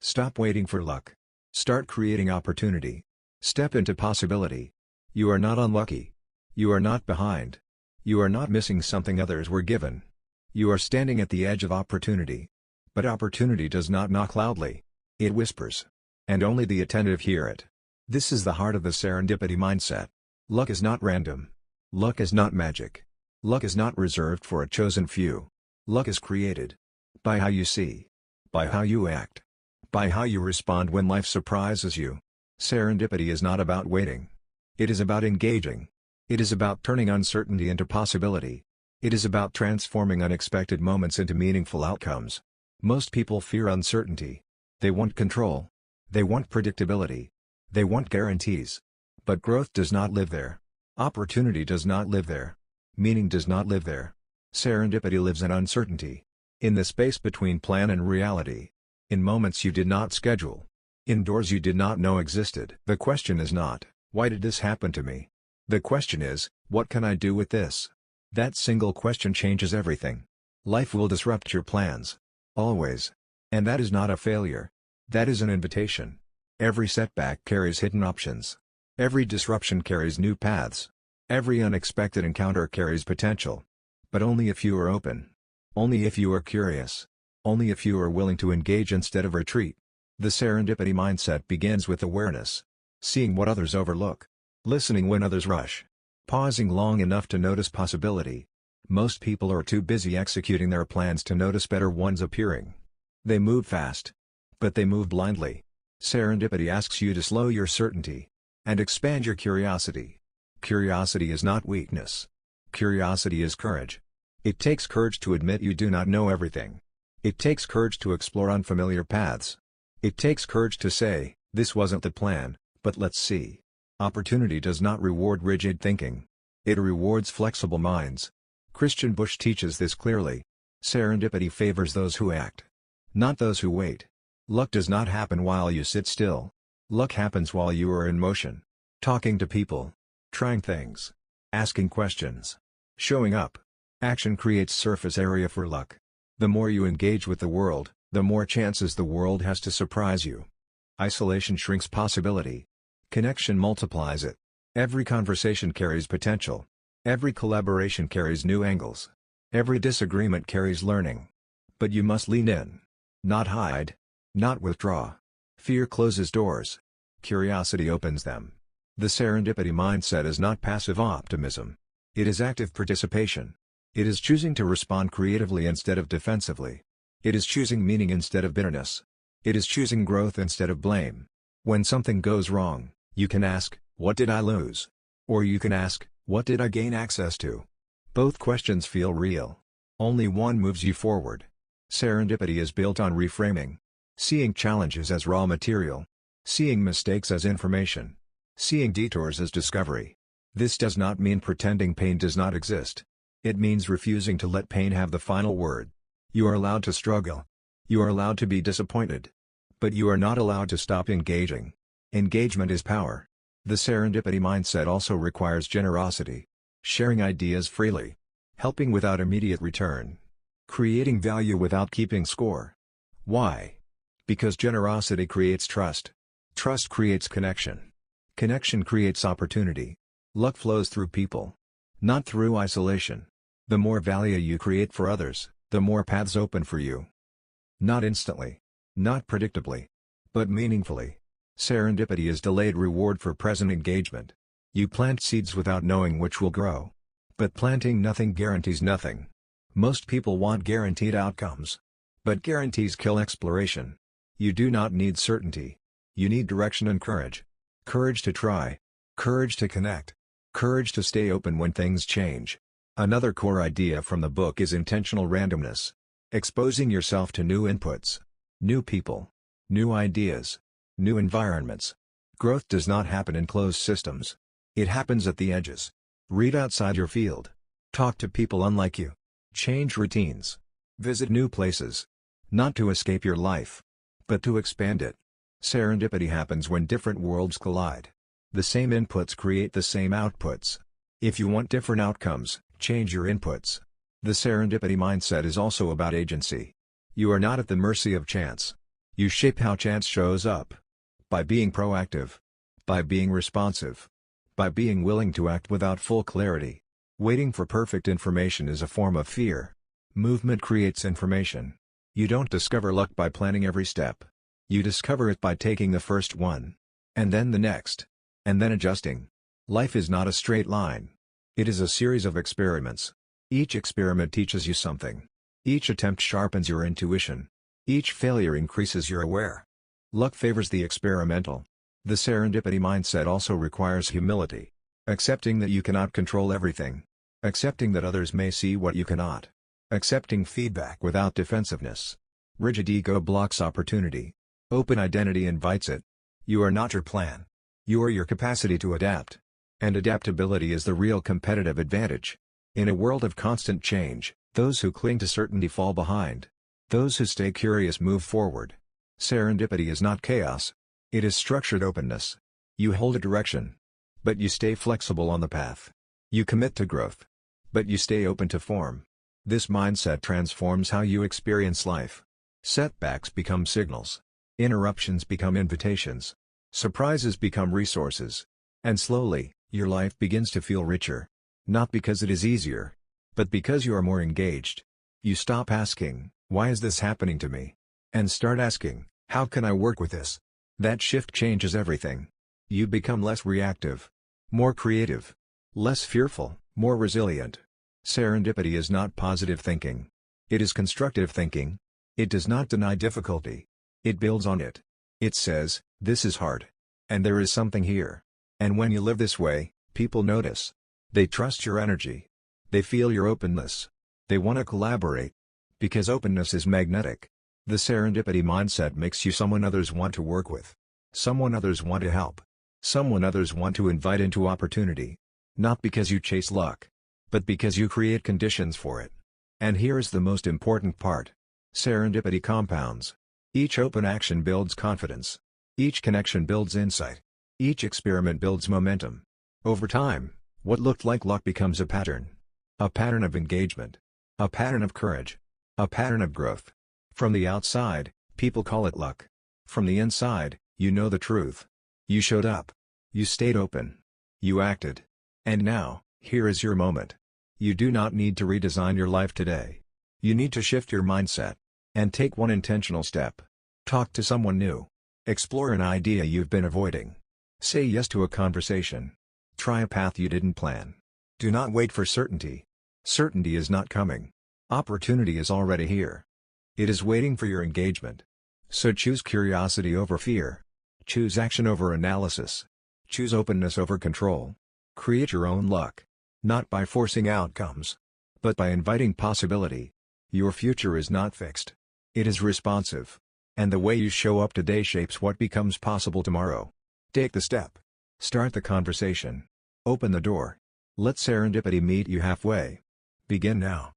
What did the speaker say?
Stop waiting for luck. Start creating opportunity. Step into possibility. You are not unlucky. You are not behind. You are not missing something others were given. You are standing at the edge of opportunity. But opportunity does not knock loudly. It whispers. And only the attentive hear it. This is the heart of the serendipity mindset. Luck is not random. Luck is not magic. Luck is not reserved for a chosen few. Luck is created by how you see, by how you act, by how you respond when life surprises you. Serendipity is not about waiting. It is about engaging. It is about turning uncertainty into possibility. It is about transforming unexpected moments into meaningful outcomes. Most people fear uncertainty. They want control. They want predictability. They want guarantees. But growth does not live there. Opportunity does not live there. Meaning does not live there. Serendipity lives in uncertainty. In the space between plan and reality. In moments you did not schedule. In doors you did not know existed. The question is not, why did this happen to me? The question is, what can I do with this? That single question changes everything. Life will disrupt your plans. Always. And that is not a failure. That is an invitation. Every setback carries hidden options. Every disruption carries new paths. Every unexpected encounter carries potential. But only if you are open. Only if you are curious. Only if you are willing to engage instead of retreat. The serendipity mindset begins with awareness. Seeing what others overlook. Listening when others rush. Pausing long enough to notice possibility. Most people are too busy executing their plans to notice better ones appearing. They move fast. But they move blindly. Serendipity asks you to slow your certainty. And expand your curiosity. Curiosity is not weakness. Curiosity is courage. It takes courage to admit you do not know everything. It takes courage to explore unfamiliar paths. It takes courage to say, this wasn't the plan, but let's see. Opportunity does not reward rigid thinking. It rewards flexible minds. Christian Bush teaches this clearly. Serendipity favors those who act. Not those who wait. Luck does not happen while you sit still. Luck happens while you are in motion. Talking to people. Trying things. Asking questions. Showing up. Action creates surface area for luck. The more you engage with the world, the more chances the world has to surprise you. Isolation shrinks possibility. Connection multiplies it. Every conversation carries potential. Every collaboration carries new angles. Every disagreement carries learning. But you must lean in. Not hide. Not withdraw. Fear closes doors. Curiosity opens them. The serendipity mindset is not passive optimism. It is active participation. It is choosing to respond creatively instead of defensively. It is choosing meaning instead of bitterness. It is choosing growth instead of blame. When something goes wrong, you can ask, what did I lose? Or you can ask, what did I gain access to? Both questions feel real. Only one moves you forward. Serendipity is built on reframing. Seeing challenges as raw material. Seeing mistakes as information. Seeing detours as discovery. This does not mean pretending pain does not exist. It means refusing to let pain have the final word. You are allowed to struggle. You are allowed to be disappointed. But you are not allowed to stop engaging. Engagement is power. The serendipity mindset also requires generosity. Sharing ideas freely. Helping without immediate return. Creating value without keeping score. Why? Because generosity creates trust. Trust creates connection. Connection creates opportunity. Luck flows through people. Not through isolation. The more value you create for others, the more paths open for you. Not instantly. Not predictably. But meaningfully. Serendipity is delayed reward for present engagement. You plant seeds without knowing which will grow. But planting nothing guarantees nothing. Most people want guaranteed outcomes. But guarantees kill exploration. You do not need certainty. You need direction and courage. Courage to try. Courage to connect. Courage to stay open when things change. Another core idea from the book is intentional randomness. Exposing yourself to new inputs. New people. New ideas. New environments. Growth does not happen in closed systems. It happens at the edges. Read outside your field. Talk to people unlike you. Change routines. Visit new places. Not to escape your life, but to expand it. Serendipity happens when different worlds collide. The same inputs create the same outputs. If you want different outcomes, change your inputs. The serendipity mindset is also about agency. You are not at the mercy of chance. You shape how chance shows up. By being proactive. By being responsive. By being willing to act without full clarity. Waiting for perfect information is a form of fear. Movement creates information. You don't discover luck by planning every step. You discover it by taking the first one. And then the next. And then adjusting. Life is not a straight line. It is a series of experiments. Each experiment teaches you something. Each attempt sharpens your intuition. Each failure increases your aware. Luck favors the experimental. The serendipity mindset also requires humility. Accepting that you cannot control everything. Accepting that others may see what you cannot. Accepting feedback without defensiveness. Rigid ego blocks opportunity. Open identity invites it. You are not your plan. You are your capacity to adapt. And adaptability is the real competitive advantage. In a world of constant change, those who cling to certainty fall behind. Those who stay curious move forward. Serendipity is not chaos. It is structured openness. You hold a direction. But you stay flexible on the path. You commit to growth. But you stay open to form. This mindset transforms how you experience life. Setbacks become signals. Interruptions become invitations. Surprises become resources. And slowly, your life begins to feel richer. Not because it is easier. But because you are more engaged. You stop asking, "Why is this happening to me?" And start asking, "How can I work with this?" That shift changes everything. You become less reactive. More creative. Less fearful, more resilient. Serendipity is not positive thinking. It is constructive thinking. It does not deny difficulty. It builds on it. It says, "This is hard. And there is something here." And when you live this way, people notice. They trust your energy. They feel your openness. They want to collaborate. Because openness is magnetic. The serendipity mindset makes you someone others want to work with. Someone others want to help. Someone others want to invite into opportunity. Not because you chase luck. But because you create conditions for it. And here is the most important part. Serendipity compounds. Each open action builds confidence. Each connection builds insight. Each experiment builds momentum. Over time, what looked like luck becomes a pattern. A pattern of engagement. A pattern of courage. A pattern of growth. From the outside, people call it luck. From the inside, you know the truth. You showed up. You stayed open. You acted. And now, here is your moment. You do not need to redesign your life today. You need to shift your mindset. And take one intentional step. Talk to someone new. Explore an idea you've been avoiding. Say yes to a conversation. Try a path you didn't plan. Do not wait for certainty. Certainty is not coming. Opportunity is already here. It is waiting for your engagement. So choose curiosity over fear. Choose action over analysis. Choose openness over control. Create your own luck. Not by forcing outcomes. But by inviting possibility. Your future is not fixed. It is responsive. And the way you show up today shapes what becomes possible tomorrow. Take the step. Start the conversation. Open the door. Let serendipity meet you halfway. Begin now.